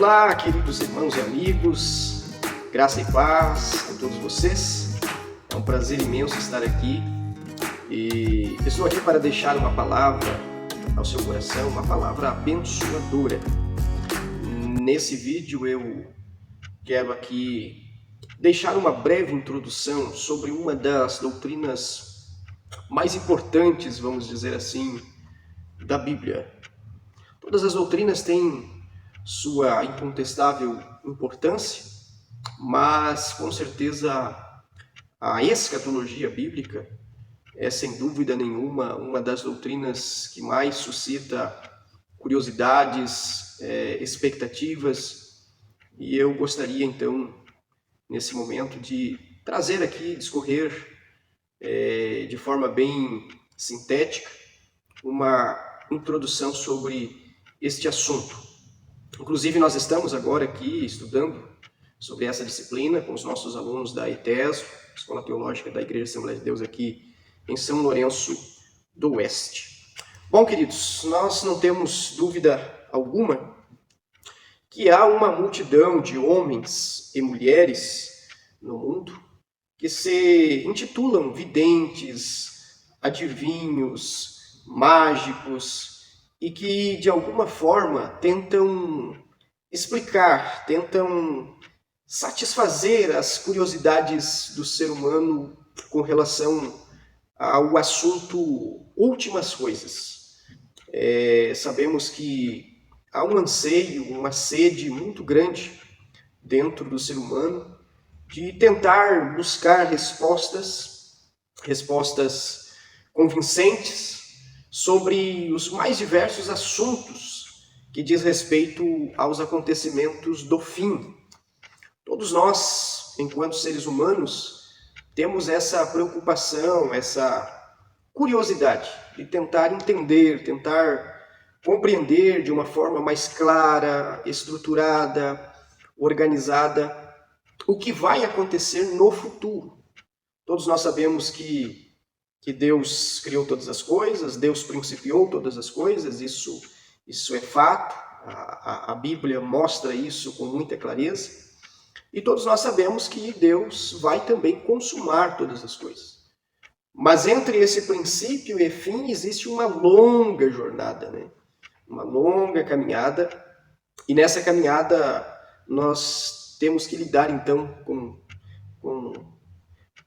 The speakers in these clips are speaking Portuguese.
Olá, queridos irmãos e amigos, graça e paz com todos vocês. É um prazer imenso estar aqui e estou aqui para deixar uma palavra ao seu coração, uma palavra abençoadora. Nesse vídeo eu quero aqui deixar uma breve introdução sobre uma das doutrinas mais importantes, vamos dizer assim, da Bíblia. Todas as doutrinas têm sua incontestável importância, mas com certeza a escatologia bíblica é sem dúvida nenhuma uma das doutrinas que mais suscita curiosidades, expectativas, e eu gostaria então, nesse momento, de trazer aqui, discorrer de forma bem sintética, uma introdução sobre este assunto. Inclusive, nós estamos agora aqui estudando sobre essa disciplina com os nossos alunos da ETESO, Escola Teológica da Igreja Assembleia de Deus aqui em São Lourenço do Oeste. Bom, queridos, nós não temos dúvida alguma que há uma multidão de homens e mulheres no mundo que se intitulam videntes, adivinhos, mágicos, e que de alguma forma tentam explicar, tentam satisfazer as curiosidades do ser humano com relação ao assunto últimas coisas. Sabemos que há um anseio, uma sede muito grande dentro do ser humano de tentar buscar respostas convincentes sobre os mais diversos assuntos que diz respeito aos acontecimentos do fim. Todos nós, enquanto seres humanos, temos essa preocupação, essa curiosidade de tentar entender, tentar compreender de uma forma mais clara, estruturada, organizada, o que vai acontecer no futuro. Todos nós sabemos que Deus criou todas as coisas, Deus principiou todas as coisas, isso é fato, a Bíblia mostra isso com muita clareza, e todos nós sabemos que Deus vai também consumar todas as coisas. Mas entre esse princípio e fim existe uma longa jornada, né? Uma longa caminhada, e nessa caminhada nós temos que lidar então com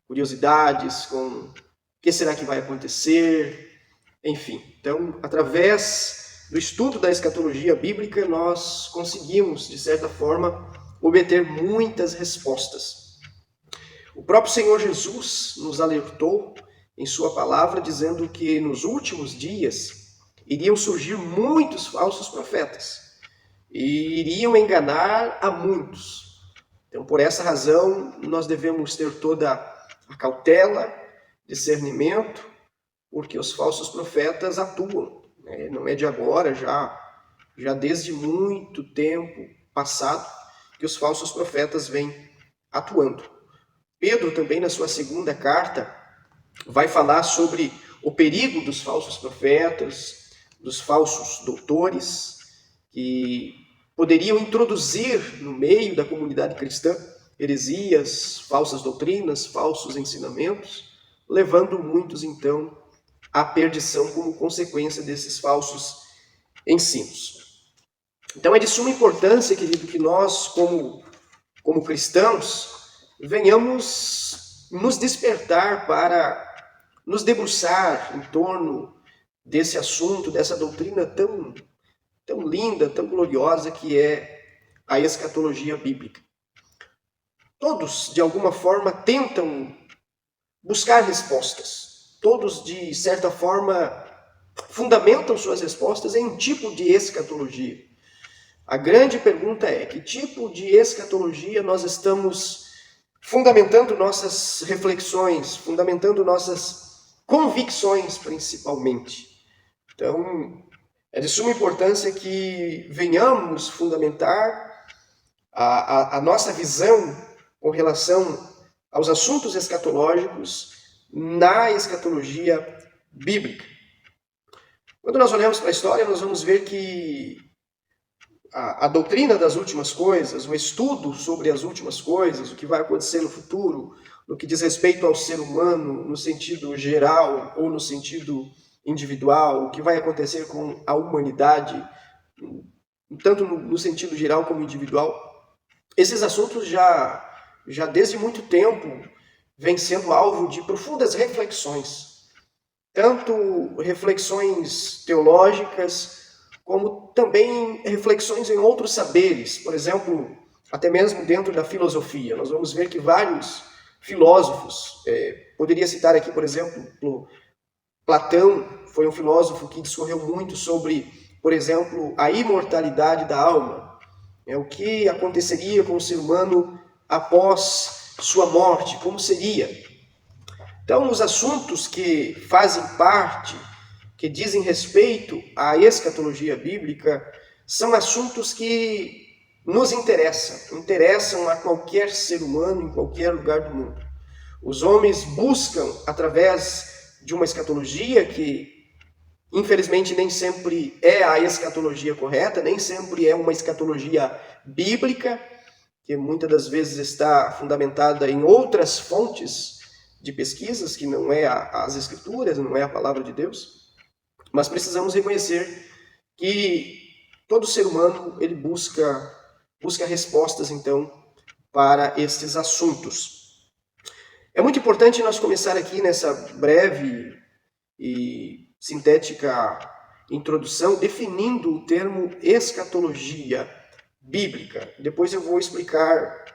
curiosidades, com o que será que vai acontecer, enfim. Então, através do estudo da escatologia bíblica, nós conseguimos, de certa forma, obter muitas respostas. O próprio Senhor Jesus nos alertou em sua palavra, dizendo que nos últimos dias iriam surgir muitos falsos profetas e iriam enganar a muitos. Então, por essa razão, nós devemos ter toda a cautela, discernimento, porque os falsos profetas atuam. Não é de agora, já desde muito tempo passado, que os falsos profetas vêm atuando. Pedro também, na sua segunda carta, vai falar sobre o perigo dos falsos profetas, dos falsos doutores, que poderiam introduzir no meio da comunidade cristã heresias, falsas doutrinas, falsos ensinamentos, levando muitos, então, à perdição como consequência desses falsos ensinos. Então, é de suma importância, querido, que nós, como cristãos, venhamos nos despertar para nos debruçar em torno desse assunto, dessa doutrina tão linda, tão gloriosa que é a escatologia bíblica. Todos, de alguma forma, tentam buscar respostas. Todos, de certa forma, fundamentam suas respostas em um tipo de escatologia. A grande pergunta é: que tipo de escatologia nós estamos fundamentando nossas reflexões, fundamentando nossas convicções, principalmente? Então, é de suma importância que venhamos fundamentar a nossa visão com relação aos assuntos escatológicos na escatologia bíblica. Quando nós olhamos para a história, nós vamos ver que a doutrina das últimas coisas, o estudo sobre as últimas coisas, o que vai acontecer no futuro, no que diz respeito ao ser humano no sentido geral ou no sentido individual, o que vai acontecer com a humanidade, tanto no sentido geral como individual, esses assuntos já desde muito tempo vêm sendo alvo de profundas reflexões, tanto reflexões teológicas, como também reflexões em outros saberes, por exemplo, até mesmo dentro da filosofia. Nós vamos ver que vários filósofos, poderia citar aqui, por exemplo, Platão foi um filósofo que discorreu muito sobre, por exemplo, a imortalidade da alma, o que aconteceria com o ser humano após sua morte, como seria. Então, os assuntos que fazem parte, que dizem respeito à escatologia bíblica, são assuntos que nos interessam a qualquer ser humano em qualquer lugar do mundo. Os homens buscam, através de uma escatologia que, infelizmente, nem sempre é a escatologia correta, nem sempre é uma escatologia bíblica, que muitas das vezes está fundamentada em outras fontes de pesquisas, que não é as Escrituras, não é a palavra de Deus. Mas precisamos reconhecer que todo ser humano ele busca respostas, então, para estes assuntos. É muito importante nós começar aqui nessa breve e sintética introdução definindo o termo escatologia bíblica. Depois eu vou explicar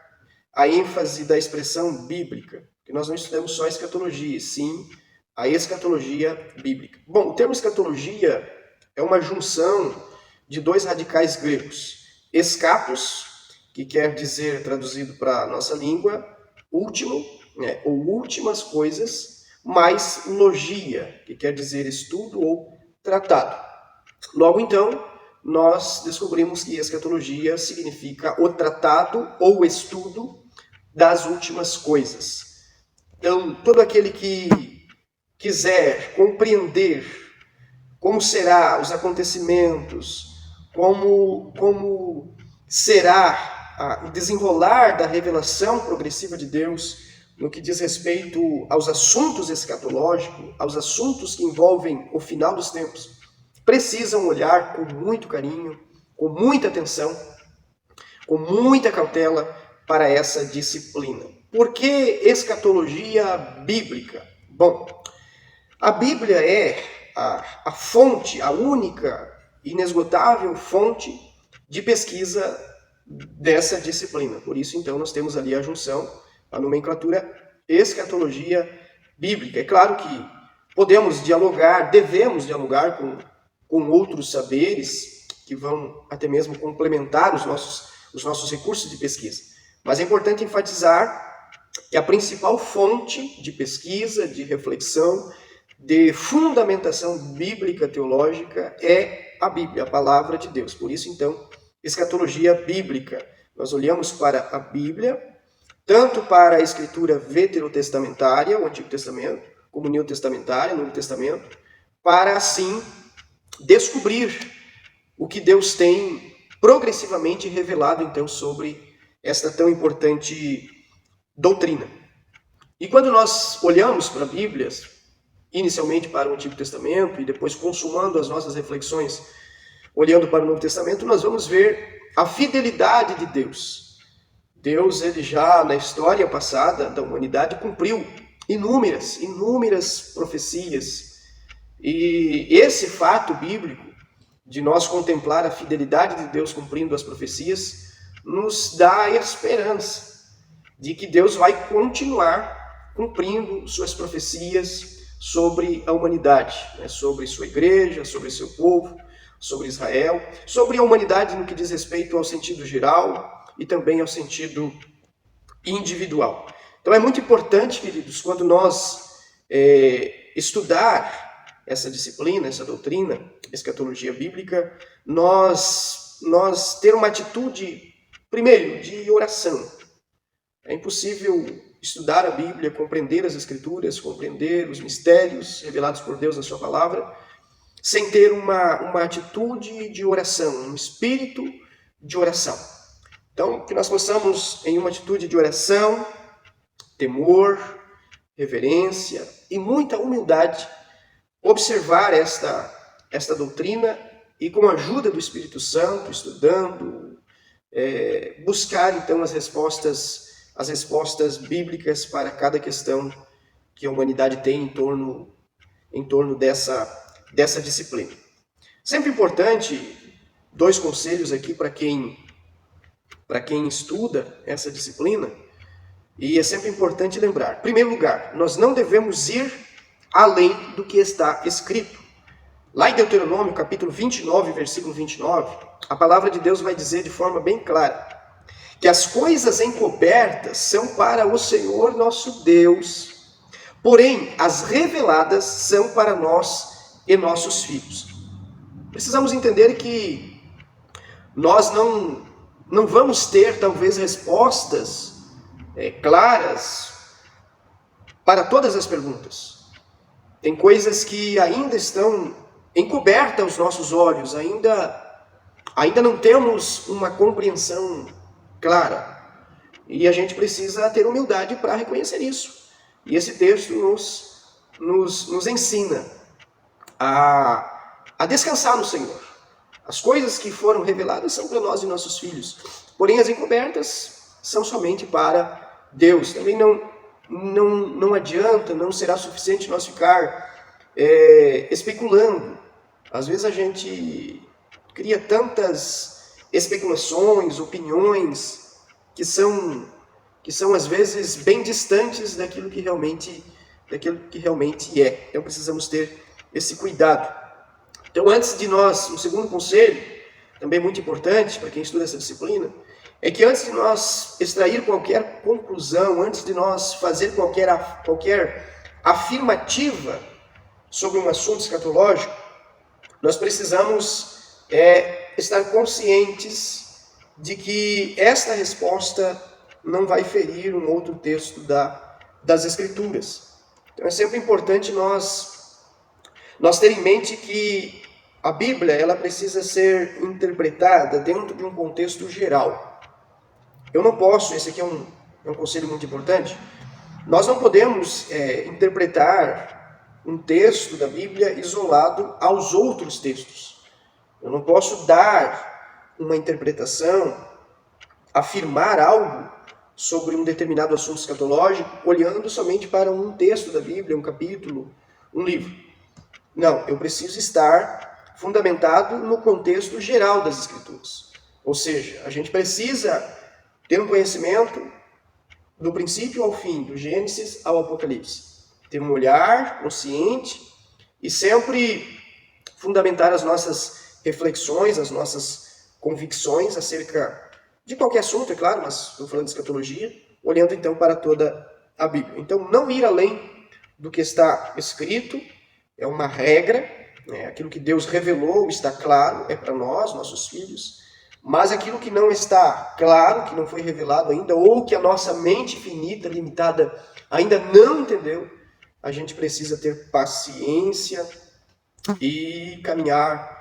a ênfase da expressão bíblica, que nós não estudamos só a escatologia, sim a escatologia bíblica. Bom, o termo escatologia é uma junção de dois radicais gregos. Escatos, que quer dizer, traduzido para a nossa língua, último, ou últimas coisas, mais logia, que quer dizer estudo ou tratado. Logo então, nós descobrimos que escatologia significa o tratado ou estudo das últimas coisas. Então, todo aquele que quiser compreender como será os acontecimentos, como será o desenrolar da revelação progressiva de Deus no que diz respeito aos assuntos escatológicos, aos assuntos que envolvem o final dos tempos, precisam olhar com muito carinho, com muita atenção, com muita cautela para essa disciplina. Por que escatologia bíblica? Bom, a Bíblia é a fonte, a única, inesgotável fonte de pesquisa dessa disciplina. Por isso, então, nós temos ali a junção, a nomenclatura escatologia bíblica. É claro que podemos dialogar, devemos dialogar com outros saberes que vão até mesmo complementar os nossos recursos de pesquisa. Mas é importante enfatizar que a principal fonte de pesquisa, de reflexão, de fundamentação bíblica teológica é a Bíblia, a palavra de Deus. Por isso, então, escatologia bíblica. Nós olhamos para a Bíblia, tanto para a escritura veterotestamentária, o Antigo Testamento, como neotestamentária, o Novo Testamento, para assim descobrir o que Deus tem progressivamente revelado, então, sobre esta tão importante doutrina. E quando nós olhamos para a Bíblia, inicialmente para o Antigo Testamento e depois consumando as nossas reflexões olhando para o Novo Testamento, nós vamos ver a fidelidade de Deus. Deus, ele já na história passada da humanidade cumpriu inúmeras profecias. E esse fato bíblico de nós contemplar a fidelidade de Deus cumprindo as profecias nos dá a esperança de que Deus vai continuar cumprindo suas profecias sobre a humanidade, sobre sua igreja, sobre seu povo, sobre Israel, sobre a humanidade no que diz respeito ao sentido geral e também ao sentido individual. Então é muito importante, queridos, quando nós estudar essa disciplina, essa doutrina, escatologia bíblica, nós ter uma atitude, primeiro, de oração. É impossível estudar a Bíblia, compreender as Escrituras, compreender os mistérios revelados por Deus na sua palavra, sem ter uma atitude de oração, um espírito de oração. Então, que nós possamos, em uma atitude de oração, temor, reverência e muita humildade, observar esta doutrina e, com a ajuda do Espírito Santo, estudando, buscar então as respostas bíblicas para cada questão que a humanidade tem em torno dessa disciplina. Sempre importante, 2 conselhos aqui para quem estuda essa disciplina, e é sempre importante lembrar. Em primeiro lugar, nós não devemos ir além do que está escrito. Lá em Deuteronômio, capítulo 29, versículo 29, a palavra de Deus vai dizer de forma bem clara que as coisas encobertas são para o Senhor nosso Deus, porém as reveladas são para nós e nossos filhos. Precisamos entender que nós não vamos ter, talvez, respostas claras para todas as perguntas. Tem coisas que ainda estão encobertas aos nossos olhos, ainda não temos uma compreensão clara. E a gente precisa ter humildade para reconhecer isso. E esse texto nos ensina a descansar no Senhor. As coisas que foram reveladas são para nós e nossos filhos, porém as encobertas são somente para Deus. Também não adianta, não será suficiente nós ficar especulando. Às vezes a gente cria tantas especulações, opiniões, que são às vezes bem distantes daquilo que realmente é. Então precisamos ter esse cuidado. Então, antes de nós, um segundo conselho, também muito importante para quem estuda essa disciplina, é que antes de nós extrair qualquer conclusão, antes de nós fazer qualquer afirmativa sobre um assunto escatológico, nós precisamos estar conscientes de que esta resposta não vai ferir um outro texto das Escrituras. Então é sempre importante nós ter em mente que a Bíblia ela precisa ser interpretada dentro de um contexto geral. Eu não posso, esse aqui é um conselho muito importante, nós não podemos interpretar um texto da Bíblia isolado aos outros textos. Eu não posso dar uma interpretação, afirmar algo sobre um determinado assunto escatológico olhando somente para um texto da Bíblia, um capítulo, um livro. Não, eu preciso estar fundamentado no contexto geral das Escrituras. Ou seja, a gente precisa ter um conhecimento do princípio ao fim, do Gênesis ao Apocalipse. Ter um olhar consciente e sempre fundamentar as nossas reflexões, as nossas convicções acerca de qualquer assunto, é claro, mas estou falando de escatologia, olhando então para toda a Bíblia. Então, não ir além do que está escrito é uma regra, aquilo que Deus revelou está claro, é para nós, nossos filhos, mas aquilo que não está claro, que não foi revelado ainda, ou que a nossa mente finita, limitada, ainda não entendeu, a gente precisa ter paciência e caminhar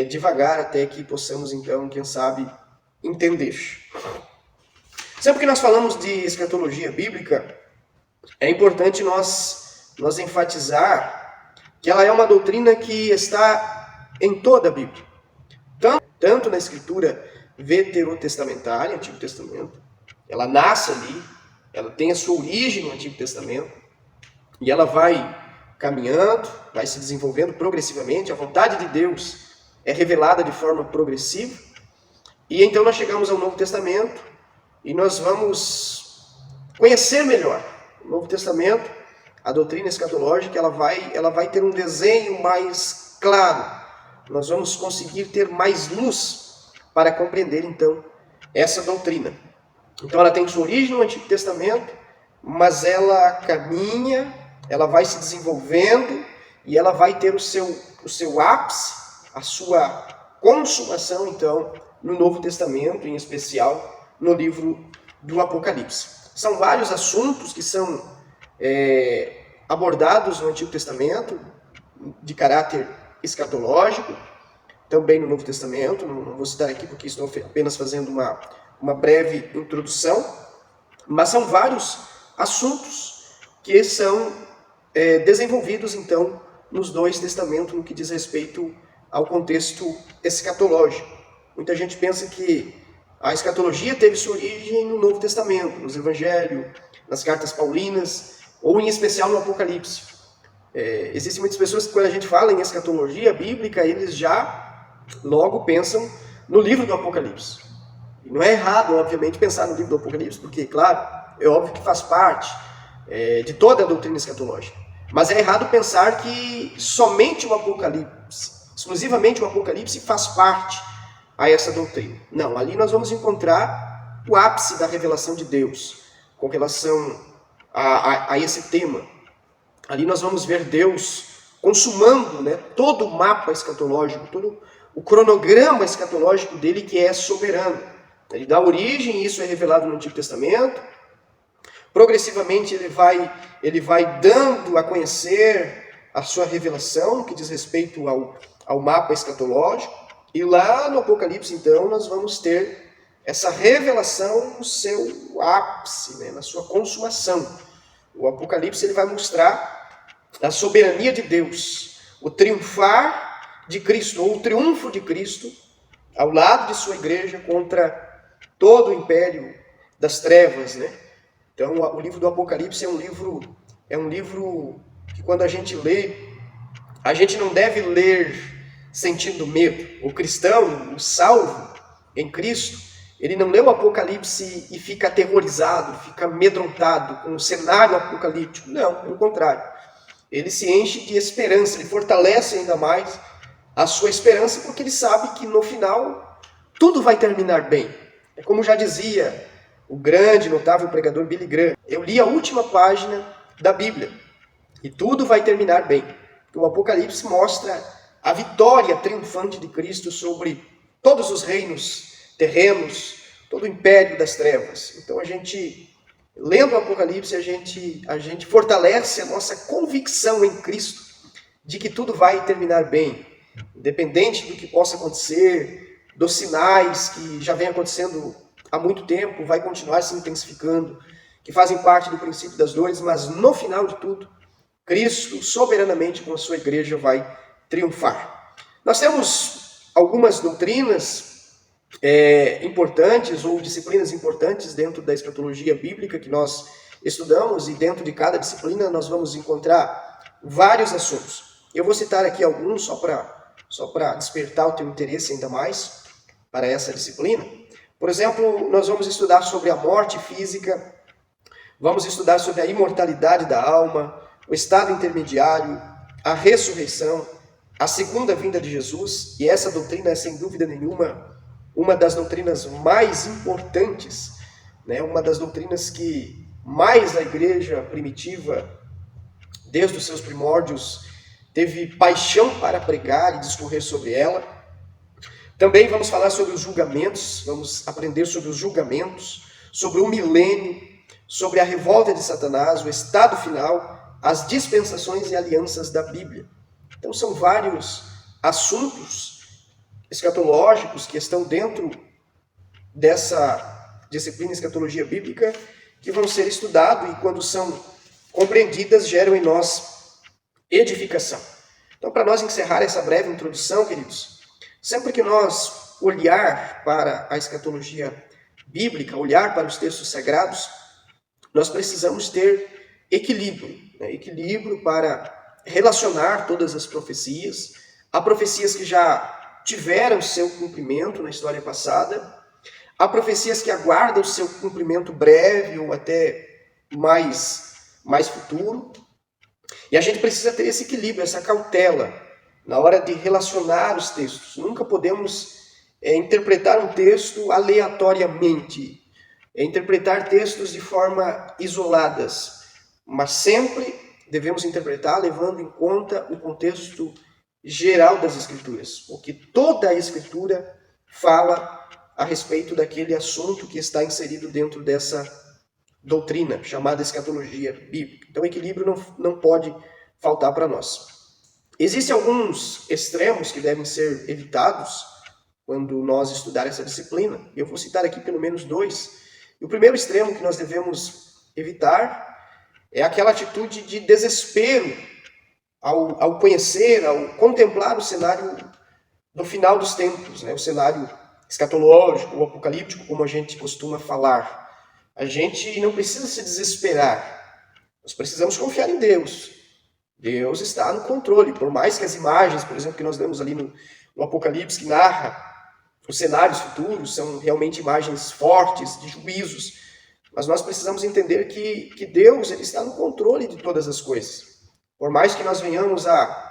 devagar até que possamos, então, quem sabe, entender. Sempre que nós falamos de escatologia bíblica, é importante nós enfatizar que ela é uma doutrina que está em toda a Bíblia. Tanto na escritura veterotestamentária, Antigo Testamento, ela nasce ali, ela tem a sua origem no Antigo Testamento, e ela vai caminhando, vai se desenvolvendo progressivamente, a vontade de Deus é revelada de forma progressiva, e então nós chegamos ao Novo Testamento, e nós vamos conhecer melhor o Novo Testamento. A doutrina escatológica ela vai ter um desenho mais claro. Nós vamos conseguir ter mais luz para compreender, então, essa doutrina. Então, ela tem sua origem no Antigo Testamento, mas ela caminha, ela vai se desenvolvendo e ela vai ter o seu ápice, a sua consumação, então, no Novo Testamento, em especial no livro do Apocalipse. São vários assuntos que são abordados no Antigo Testamento, de caráter escatológico, também no Novo Testamento. Não vou citar aqui porque estou apenas fazendo uma breve introdução, mas são vários assuntos que são desenvolvidos, então, nos dois testamentos no que diz respeito ao contexto escatológico. Muita gente pensa que a escatologia teve sua origem no Novo Testamento, nos Evangelhos, nas cartas paulinas, ou em especial no Apocalipse. Existem muitas pessoas que, quando a gente fala em escatologia bíblica, eles já logo pensam no livro do Apocalipse. E não é errado, obviamente, pensar no livro do Apocalipse, porque, claro, é óbvio que faz parte de toda a doutrina escatológica. Mas é errado pensar que somente o Apocalipse, exclusivamente o Apocalipse, faz parte a essa doutrina. Não, ali nós vamos encontrar o ápice da revelação de Deus com relação a esse tema. Ali nós vamos ver Deus consumando, né, todo o mapa escatológico, todo o cronograma escatológico dele, que é soberano. Ele dá origem, isso é revelado no Antigo Testamento. Progressivamente ele vai dando a conhecer a sua revelação, que diz respeito ao mapa escatológico. E lá no Apocalipse, então, nós vamos ter essa revelação no seu ápice, né, na sua consumação. O Apocalipse ele vai mostrar a soberania de Deus, o triunfar de Cristo, ou o triunfo de Cristo, ao lado de sua igreja contra todo o império das trevas, né? Então, o livro do Apocalipse é um livro que, quando a gente lê, a gente não deve ler sentindo medo. O cristão, o salvo em Cristo, ele não lê o Apocalipse e fica aterrorizado, fica amedrontado com o cenário apocalíptico. Não, pelo contrário. Ele se enche de esperança, ele fortalece ainda mais a sua esperança, porque ele sabe que no final tudo vai terminar bem. É como já dizia o grande, notável pregador Billy Graham: eu li a última página da Bíblia e tudo vai terminar bem. O Apocalipse mostra a vitória triunfante de Cristo sobre todos os reinos terrenos, todo o império das trevas. Então a gente, lendo o Apocalipse, a gente fortalece a nossa convicção em Cristo de que tudo vai terminar bem, independente do que possa acontecer, dos sinais que já vem acontecendo há muito tempo, vai continuar se intensificando, que fazem parte do princípio das dores, mas no final de tudo, Cristo soberanamente com a sua igreja vai triunfar. Nós temos algumas doutrinas importantes ou disciplinas importantes dentro da escatologia bíblica que nós estudamos, e dentro de cada disciplina nós vamos encontrar vários assuntos. Eu vou citar aqui alguns só para despertar o teu interesse ainda mais para essa disciplina. Por exemplo, nós vamos estudar sobre a morte física, vamos estudar sobre a imortalidade da alma, o estado intermediário, a ressurreição, a segunda vinda de Jesus, e essa doutrina é, sem dúvida nenhuma, uma das doutrinas mais importantes, né? Uma das doutrinas que mais a igreja primitiva, desde os seus primórdios, teve paixão para pregar e discorrer sobre ela. Também vamos falar sobre os julgamentos, vamos aprender sobre os julgamentos, sobre o milênio, sobre a revolta de Satanás, o estado final, as dispensações e alianças da Bíblia. Então são vários assuntos escatológicos que estão dentro dessa disciplina escatologia bíblica que vão ser estudados e, quando são compreendidas, geram em nós edificação. Então, para nós encerrar essa breve introdução, queridos, sempre que nós olhar para a escatologia bíblica, olhar para os textos sagrados, nós precisamos ter equilíbrio, né? Equilíbrio para relacionar todas as profecias. Há profecias que já tiveram seu cumprimento na história passada, há profecias que aguardam seu cumprimento breve ou até mais futuro, e a gente precisa ter esse equilíbrio, essa cautela na hora de relacionar os textos. Nunca podemos interpretar um texto aleatoriamente, interpretar textos de forma isoladas, mas sempre devemos interpretar levando em conta o contexto geral das Escrituras, porque toda a Escritura fala a respeito daquele assunto que está inserido dentro dessa doutrina chamada escatologia bíblica. Então, equilíbrio não pode faltar para nós. Existem alguns extremos que devem ser evitados quando nós estudar essa disciplina. Eu vou citar aqui pelo menos dois. E o primeiro extremo que nós devemos evitar é aquela atitude de desespero ao conhecer, ao contemplar o cenário do final dos tempos, né? O cenário escatológico, o apocalíptico, como a gente costuma falar. A gente não precisa se desesperar. Nós precisamos confiar em Deus. Deus está no controle. Por mais que as imagens, por exemplo, que nós vemos ali no Apocalipse, que narra os cenários futuros, são realmente imagens fortes de juízos. Mas nós precisamos entender que Deus ele está no controle de todas as coisas. Por mais que nós venhamos a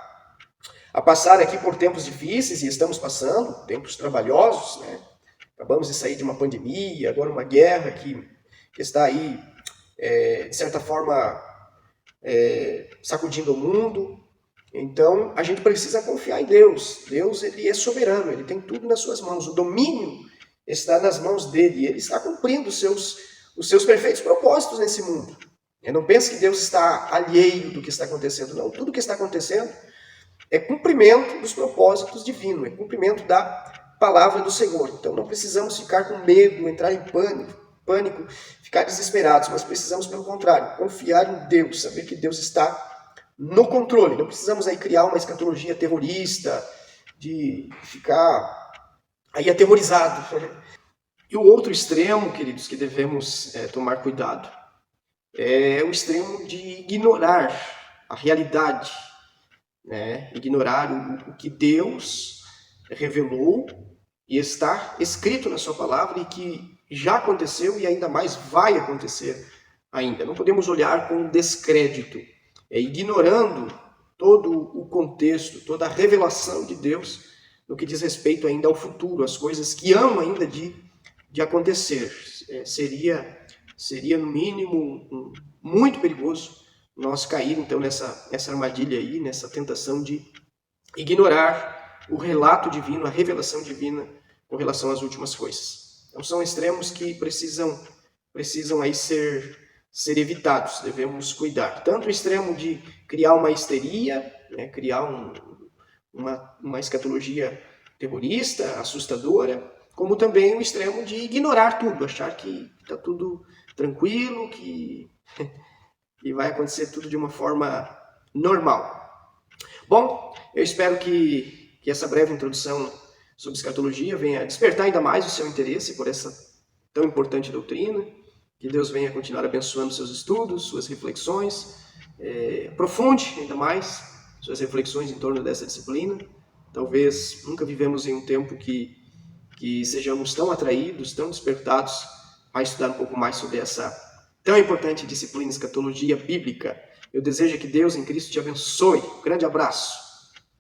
passar aqui por tempos difíceis, e estamos passando, tempos trabalhosos, né? Acabamos de sair de uma pandemia, agora uma guerra que está aí, de certa forma, sacudindo o mundo. Então, a gente precisa confiar em Deus. Deus ele é soberano, ele tem tudo nas suas mãos. O domínio está nas mãos dele. Ele está cumprindo os seus perfeitos propósitos nesse mundo. Eu não penso que Deus está alheio do que está acontecendo. Não, tudo que está acontecendo é cumprimento dos propósitos divinos, é cumprimento da palavra do Senhor. Então, não precisamos ficar com medo, entrar em pânico, ficar desesperados, mas precisamos, pelo contrário, confiar em Deus, saber que Deus está no controle. Não precisamos aí criar uma escatologia terrorista, de ficar aí aterrorizado. E o outro extremo, queridos, que devemos tomar cuidado, é o extremo de ignorar a realidade, né? Ignorar o que Deus revelou e está escrito na sua palavra e que já aconteceu e ainda mais vai acontecer ainda. Não podemos olhar com descrédito, ignorando todo o contexto, toda a revelação de Deus no que diz respeito ainda ao futuro, as coisas que hão ainda de acontecer. Seria no mínimo muito perigoso nós cair então nessa armadilha aí, nessa tentação de ignorar o relato divino, a revelação divina com relação às últimas coisas. Então são extremos que precisam aí ser evitados, devemos cuidar. Tanto o extremo de criar uma histeria, né, criar uma escatologia terrorista, assustadora, como também o extremo de ignorar tudo, achar que está tudo tranquilo, que vai acontecer tudo de uma forma normal. Bom, eu espero que essa breve introdução sobre escatologia venha despertar ainda mais o seu interesse por essa tão importante doutrina. Que Deus venha continuar abençoando seus estudos, suas reflexões, aprofunde ainda mais suas reflexões em torno dessa disciplina. Talvez nunca vivemos em um tempo que sejamos tão atraídos, tão despertados a estudar um pouco mais sobre essa tão importante disciplina, escatologia bíblica. Eu desejo que Deus em Cristo te abençoe. Um grande abraço.